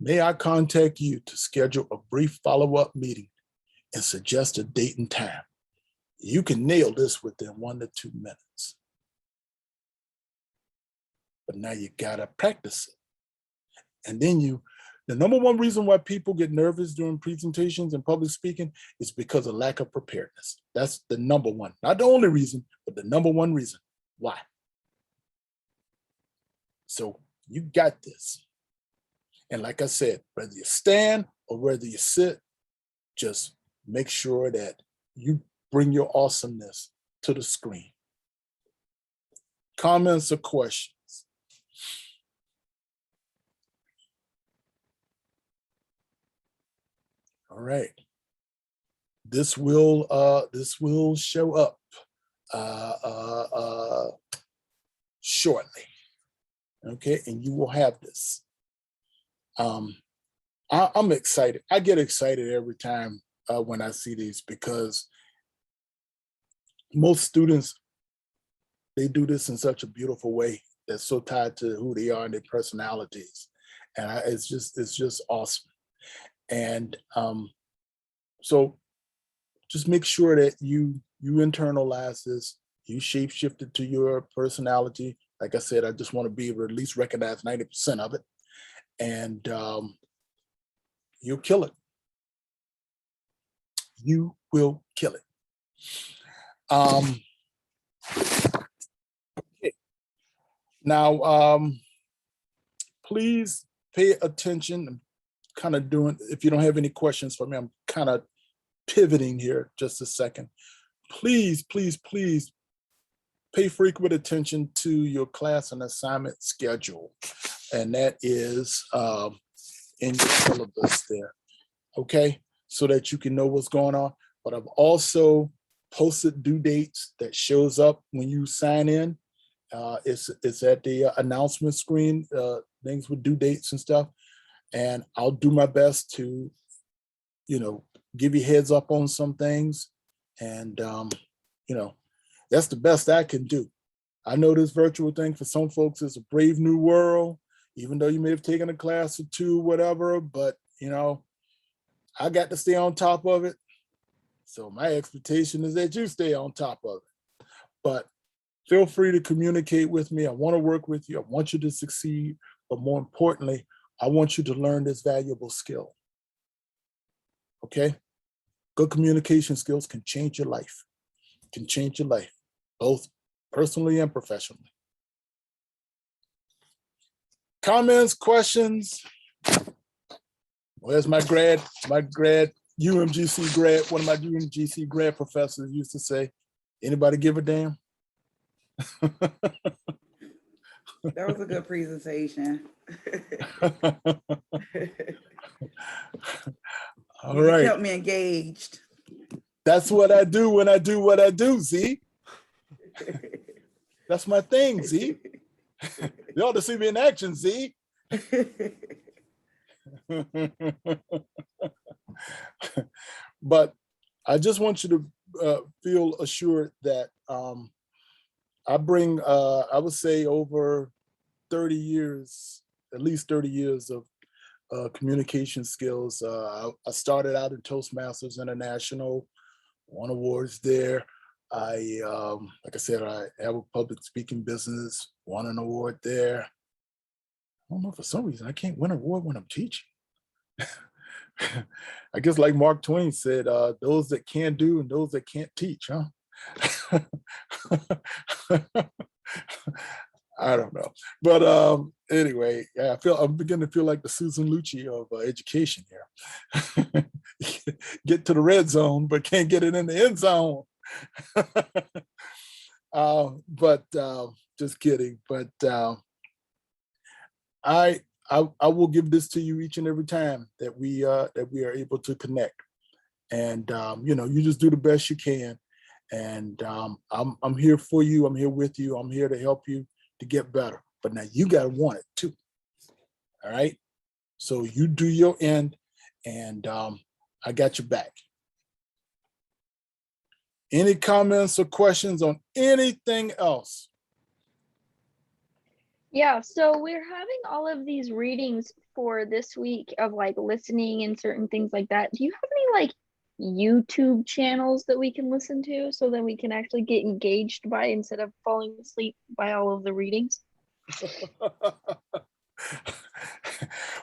may I contact you to schedule a brief follow-up meeting and suggest a date and time. You can nail this within 1 to 2 minutes. But now you gotta practice it. And then the number one reason why people get nervous during presentations and public speaking is because of lack of preparedness. That's the number one, not the only reason, but the number one reason why. So you got this. And like I said, whether you stand or whether you sit, just make sure that you bring your awesomeness to the screen. Comments or questions? All right. This will show up shortly. Okay, and you will have this. I'm excited. I get excited every time when I see these because most students, they do this in such a beautiful way that's so tied to who they are and their personalities. And it's just awesome. And so just make sure that you internalize this, you shape shift it to your personality. Like I said, I just want to be able to at least recognize 90% of it. And you'll kill it. You will kill it. Okay. Now, please pay attention. I'm kind of doing, if you don't have any questions for me, I'm kind of pivoting here just a second. Please, please, please pay frequent attention to your class and assignment schedule. And that is in your syllabus there, okay? So that you can know what's going on. But I've also posted due dates that shows up when you sign in. It's at the announcement screen, things with due dates and stuff. And I'll do my best to, give you heads up on some things. And, that's the best I can do. I know this virtual thing for some folks is a brave new world, even though you may have taken a class or two, whatever, but I got to stay on top of it. So my expectation is that you stay on top of it. But feel free to communicate with me. I want to work with you. I want you to succeed. But more importantly, I want you to learn this valuable skill. Okay? Good communication skills can change your life. Can change your life, both personally and professionally. Comments, questions? Where's my grad UMGC grad, one of my UMGC grad professors used to say, anybody give a damn? That was a good presentation. All right. You kept me engaged. That's what I do when I do what I do, Z. That's my thing, Z. You ought to see me in action, Z. But I just want you to feel assured that I bring, I would say, over 30 years, at least 30 years of communication skills. I started out in Toastmasters International, won awards there. Like I said, I have a public speaking business, won an award there. I don't know, for some reason, I can't win an award when I'm teaching. I guess like Mark Twain said, those that can do and those that can't teach, huh? I don't know. But anyway, yeah, I'm beginning to feel like the Susan Lucci of education here. Get to the red zone, but can't get it in the end zone. But just kidding. But I will give this to you each and every time that we are able to connect. And you just do the best you can. And I'm here for you. I'm here with you. I'm here to help you to get better. But now you got to want it too. All right. So you do your end, and I got your back. Any comments or questions on anything else? Yeah, so we're having all of these readings for this week of like listening and certain things like that. Do you have any like YouTube channels that we can listen to so that we can actually get engaged by instead of falling asleep by all of the readings?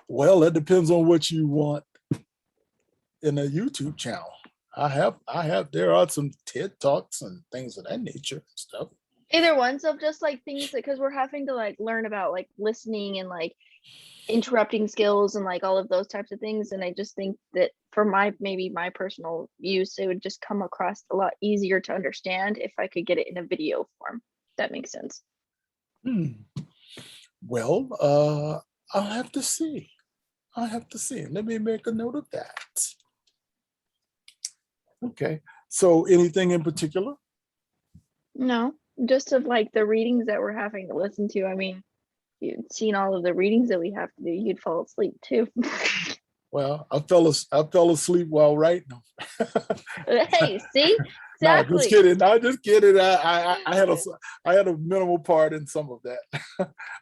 Well, that depends on what you want in a YouTube channel. There are some TED Talks and things of that nature and stuff. Either one. So just like things that, because we're having to like learn about like listening and like interrupting skills and like all of those types of things. And I just think that for maybe my personal use, it would just come across a lot easier to understand if I could get it in a video form. That makes sense. Well, I'll have to see. Let me make a note of that. Okay. So anything in particular? No, just of like the readings that we're having to listen to. I mean, you'd seen all of the readings that we have to do, you'd fall asleep too. Well, I fell asleep while writing them. Hey, see? No, Exactly. just kidding. No, just kidding. I had a minimal part in some of that.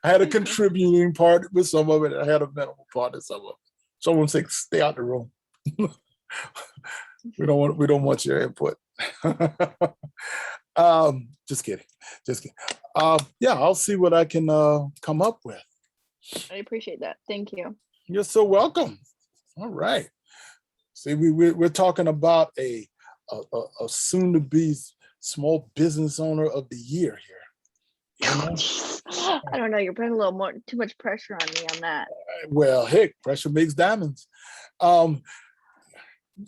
I had a contributing part with some of it. I had a minimal part in some of it. Someone said, "Stay out the room." We don't want your input. Just kidding. Yeah, I'll see what I can come up with. I appreciate that. Thank you. You're so welcome. All right. See, we're talking about a soon-to-be small business owner of the year here. You know? I don't know. You're putting a little too much pressure on me on that. Well, heck, pressure makes diamonds. I'm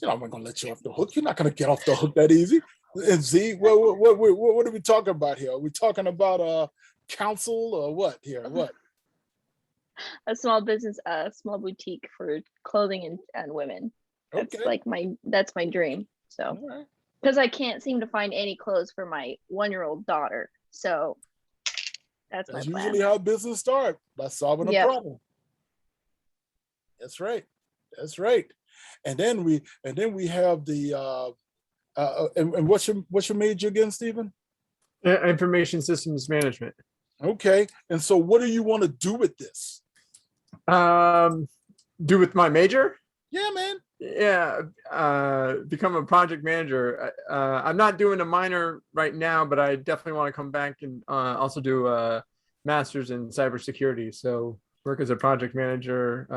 not going to let you off the hook. You're not going to get off the hook that easy. And see, what are we talking about here? Are we talking about counsel or what here? What? A small business, a small boutique for clothing and women. That's Okay. like that's my dream. So, because I can't seem to find any clothes for my 1-year-old daughter. So that's my plan. Usually how business start, by solving a problem. That's right. And then we have the and what's your major again, Stephen? Information systems management. Okay. And so what do you want to do with this? Do with my major? Yeah, man. Yeah, become a project manager. I'm not doing a minor right now, but I definitely want to come back and also do a master's in cybersecurity. So work as a project manager,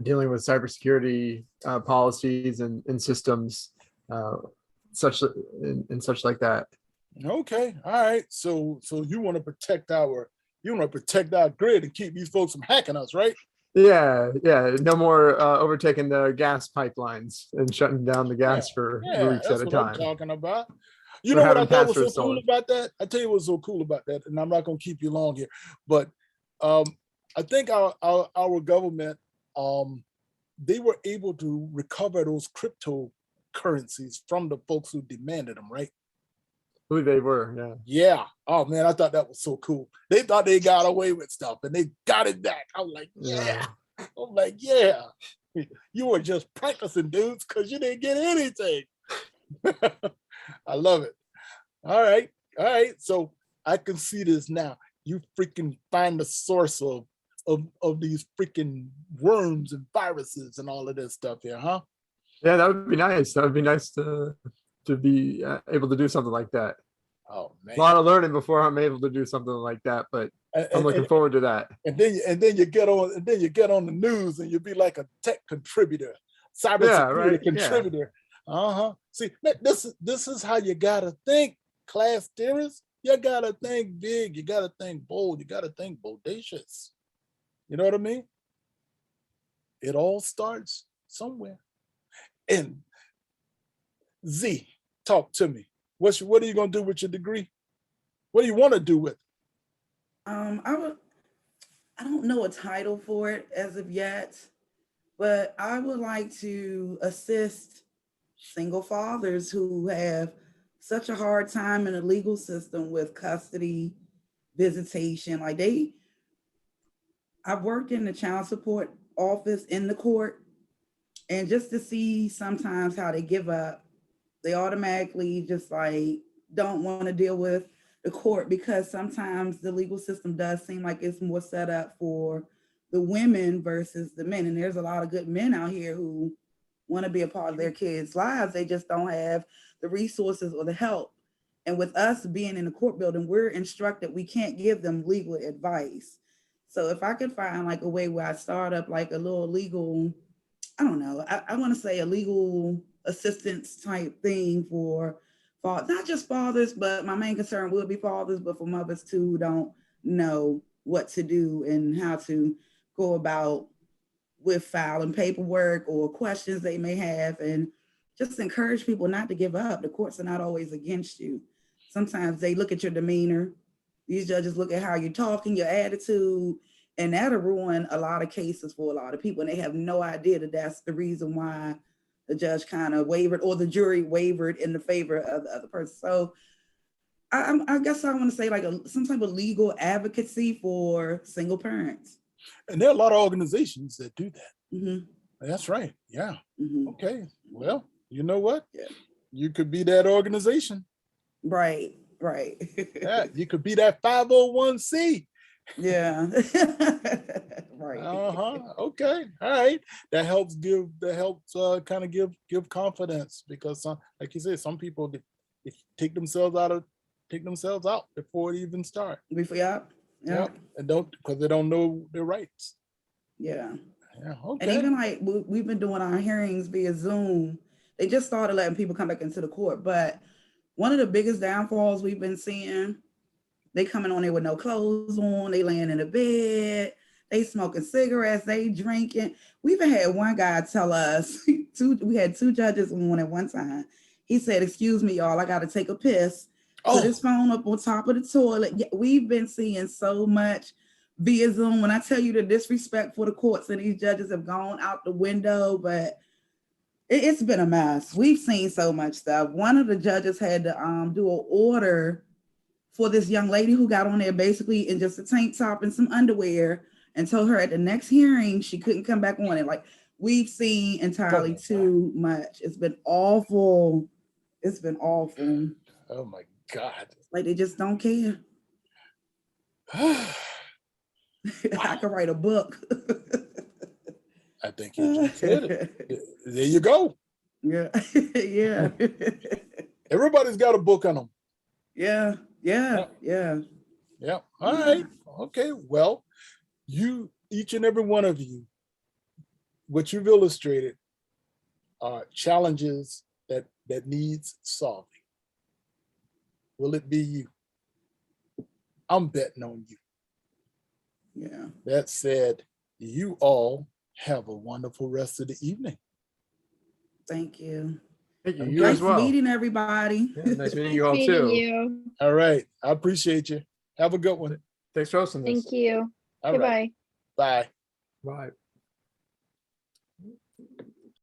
dealing with cybersecurity policies and systems, such like that. Okay, all right. So you want to protect our grid and keep these folks from hacking us, right? Yeah. No more overtaking the gas pipelines and shutting down the gas for weeks at a time. That's what I'm talking about. You know what I thought was so cool about that? I tell you what's so cool about that, and I'm not going to keep you long here, but I think our government, they were able to recover those cryptocurrencies from the folks who demanded them, right? Who they were, yeah. Yeah. Oh man, I thought that was so cool. They thought they got away with stuff and they got it back. I'm like, yeah. I'm like, yeah. You were just practicing, dudes, because you didn't get anything. I love it. All right. So I can see this now. You freaking find the source of these freaking worms and viruses and all of this stuff here, huh? Yeah, that would be nice. That would be nice to be able to do something like that. Oh man, a lot of learning before I'm able to do something like that, but I'm looking forward to that. And then you get on the news and you'll be like a tech contributor cybersecurity right, yeah. contributor. See, this is how you gotta think, class theorists. You gotta think big. You gotta think bold. You gotta think bodacious. You know what I mean? It all starts somewhere. And Z, talk to me. What are you gonna do with your degree? What do you want to do with it? I don't know a title for it as of yet, but I would like to assist single fathers who have such a hard time in the legal system with custody, visitation. I've worked in the child support office in the court, and just to see sometimes how they give up, they automatically just like don't want to deal with the court, because sometimes the legal system does seem like it's more set up for the women versus the men. And there's a lot of good men out here who want to be a part of their kids' lives. They just don't have the resources or the help. And with us being in the court building, we're instructed we can't give them legal advice. So if I could find like a way where I start up like a little legal, I don't know, I want to say a legal assistance type thing for not just fathers, but my main concern will be fathers, but for mothers too, who don't know what to do and how to go about with filing paperwork or questions they may have, and just encourage people not to give up. The courts are not always against you. Sometimes they look at your demeanor. These judges look at how you're talking, your attitude, and that'll ruin a lot of cases for a lot of people. And they have no idea that that's the reason why the judge kind of wavered or the jury wavered in the favor of the other person. So I guess I want to say like some type of legal advocacy for single parents. And there are a lot of organizations that do that. Mm-hmm. That's right. Yeah. Mm-hmm. Okay. Well, you know what? Yeah. You could be that organization. Right. Yeah, you could be that 501c. Yeah. Right. Okay. All right. That helps kind of give confidence, because like you said, some people they take themselves out before it even starts. Yeah. And because they don't know their rights. Yeah. Yeah. Okay. And even like we've been doing our hearings via Zoom. They just started letting people come back into the court, but one of the biggest downfalls we've been seeing, they coming on there with no clothes on, they laying in a bed, they smoking cigarettes, they drinking. We even had one guy tell us, we had two judges on at one time. He said, "Excuse me, y'all, I got to take a piss." Put his phone up on top of the toilet. Yeah, we've been seeing so much via Zoom. When I tell you the disrespect for the courts and these judges have gone out the window, but it's been a mess. We've seen so much stuff. One of the judges had to do an order for this young lady who got on there basically in just a tank top and some underwear, and told her at the next hearing she couldn't come back on it. Like, we've seen entirely too much. It's been awful. It's been awful. Oh my God. Like, they just don't care. I could write a book. I think you just said it. There you go. Yeah. Yeah. Everybody's got a book on them. Yeah. All right. Okay. Well, each and every one of you, what you've illustrated are challenges that needs solving. Will it be you? I'm betting on you. Yeah. That said, you all have a wonderful rest of the evening. Thank you. Thank you. Okay. You as Nice well. meeting everybody. Yeah, nice meeting you all too. You. All right. I appreciate you. Have a good one. Thanks for hosting this. Thank you. All Goodbye. right. Bye. Bye.